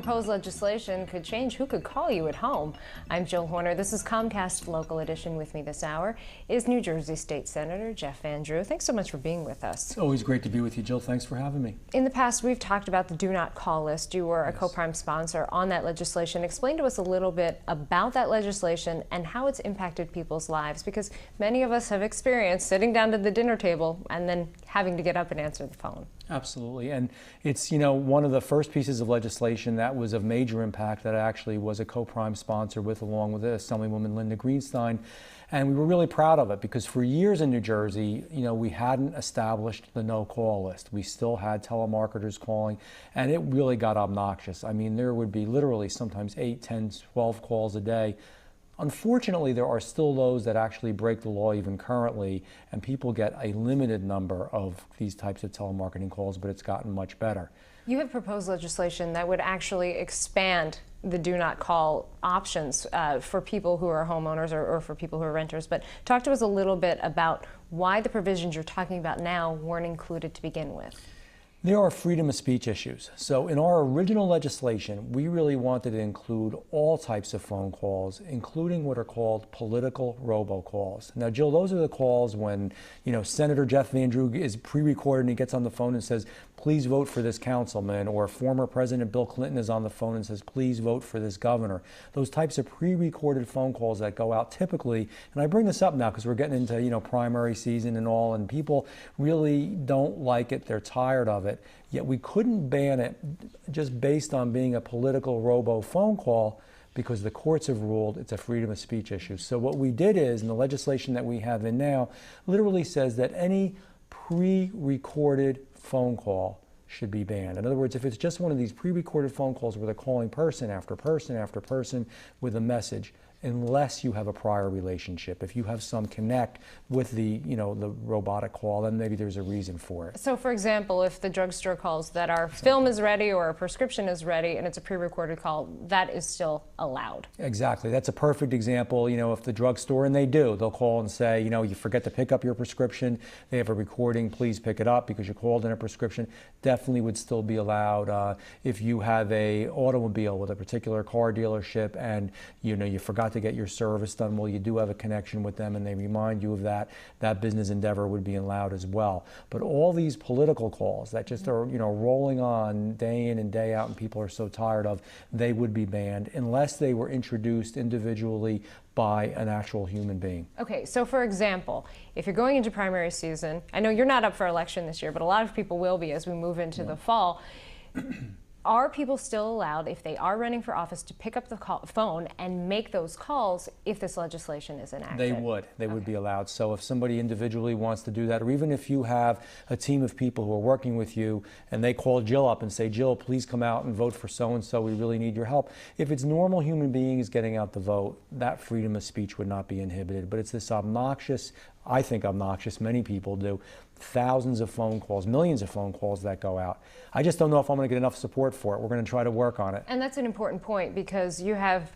proposed legislation could change who could call you at home. I'm Jill Horner. This is Comcast Local Edition. With me this hour is New Jersey State Senator Jeff Van Drew. Thanks so much for being with us. It's always great to be with you, Jill. Thanks for having me. In the past, we've talked about the Do Not Call list. You were a co-prime sponsor on that legislation. Explain to us a little bit about that legislation and how it's impacted people's lives, because many of us have experienced sitting down to the dinner table and then having to get up and answer the phone. Absolutely. And it's, one of the first pieces of legislation that was of major impact that I actually was a co-prime sponsor with, along with Assemblywoman Linda Greenstein. And we were really proud of it because for years in New Jersey, we hadn't established the no-call list. We still had telemarketers calling, and it really got obnoxious. I mean, there would be literally sometimes 8, 10, 12 calls a day. Unfortunately, there are still those that actually break the law even currently, and people get a limited number of these types of telemarketing calls, but it's gotten much better. You have proposed legislation that would actually expand the do not call options for people who are homeowners or for people who are renters. But talk to us a little bit about why the provisions you're talking about now weren't included to begin with. There are freedom of speech issues. So in our original legislation, we really wanted to include all types of phone calls, including what are called political robocalls. Now, Jill, those are the calls when, Senator Jeff Van Drew is pre-recorded and he gets on the phone and says, please vote for this councilman, or former President Bill Clinton is on the phone and says, please vote for this governor. Those types of pre-recorded phone calls that go out typically, and I bring this up now because we're getting into, primary season and all, and people really don't like it, they're tired of it. Yet we couldn't ban it just based on being a political robo phone call because the courts have ruled it's a freedom of speech issue. So what we did is, in the legislation that we have in now, literally says that any pre-recorded phone call should be banned. In other words, if it's just one of these pre-recorded phone calls where they're calling person after person after person with a message, unless you have a prior relationship. If you have some connect with the robotic call, then maybe there's a reason for it. So for example, if the drugstore calls that our film is ready or our prescription is ready and it's a pre-recorded call, that is still allowed. Exactly. That's a perfect example. If the drugstore, and they do, they'll call and say, you forget to pick up your prescription, they have a recording, please pick it up because you called in a prescription, definitely would still be allowed. If you have a automobile with a particular car dealership and you forgot to get your service done, well, you do have a connection with them and they remind you of that business endeavor would be allowed as well. But all these political calls that just are rolling on day in and day out and people are so tired of, they would be banned unless they were introduced individually by an actual human being. Okay, so for example, if you're going into primary season, I know you're not up for election this year, but a lot of people will be as we move into the fall. Are people still allowed, if they are running for office, to pick up the phone and make those calls if this legislation is enacted? They would. They would be allowed. So if somebody individually wants to do that, or even if you have a team of people who are working with you and they call Jill up and say, Jill, please come out and vote for so-and-so, we really need your help. If it's normal human beings getting out the vote, that freedom of speech would not be inhibited. But it's this obnoxious, I think obnoxious, many people do, thousands of phone calls, millions of phone calls that go out. I just don't know if I'm going to get enough support for it. We're going to try to work on it. And that's an important point because you have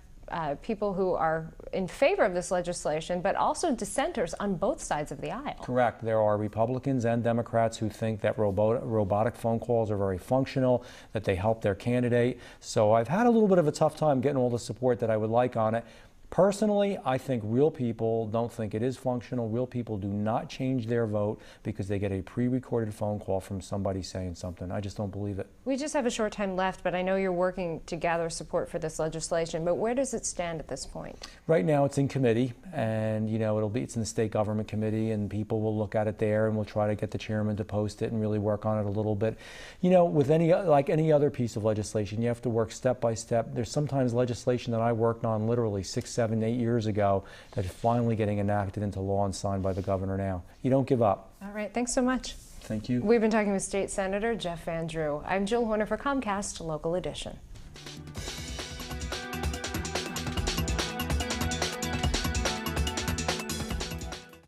people who are in favor of this legislation, but also dissenters on both sides of the aisle. Correct. There are Republicans and Democrats who think that robotic phone calls are very functional, that they help their candidate. So I've had a little bit of a tough time getting all the support that I would like on it. Personally, I think real people don't think it is functional. Real people do not change their vote because they get a pre-recorded phone call from somebody saying something. I just don't believe it. We just have a short time left, but I know you're working to gather support for this legislation, but where does it stand at this point? Right now it's in committee, and it's in the state government committee, and people will look at it there, and we'll try to get the chairman to post it and really work on it a little bit. With any other piece of legislation, you have to work step by step. There's sometimes legislation that I worked on literally 6, 7, 8 years ago that is finally getting enacted into law and signed by the governor now. You don't give up. All right, thanks so much. Thank you. We've been talking with State Senator Jeff Van Drew. I'm Jill Horner for Comcast Local Edition.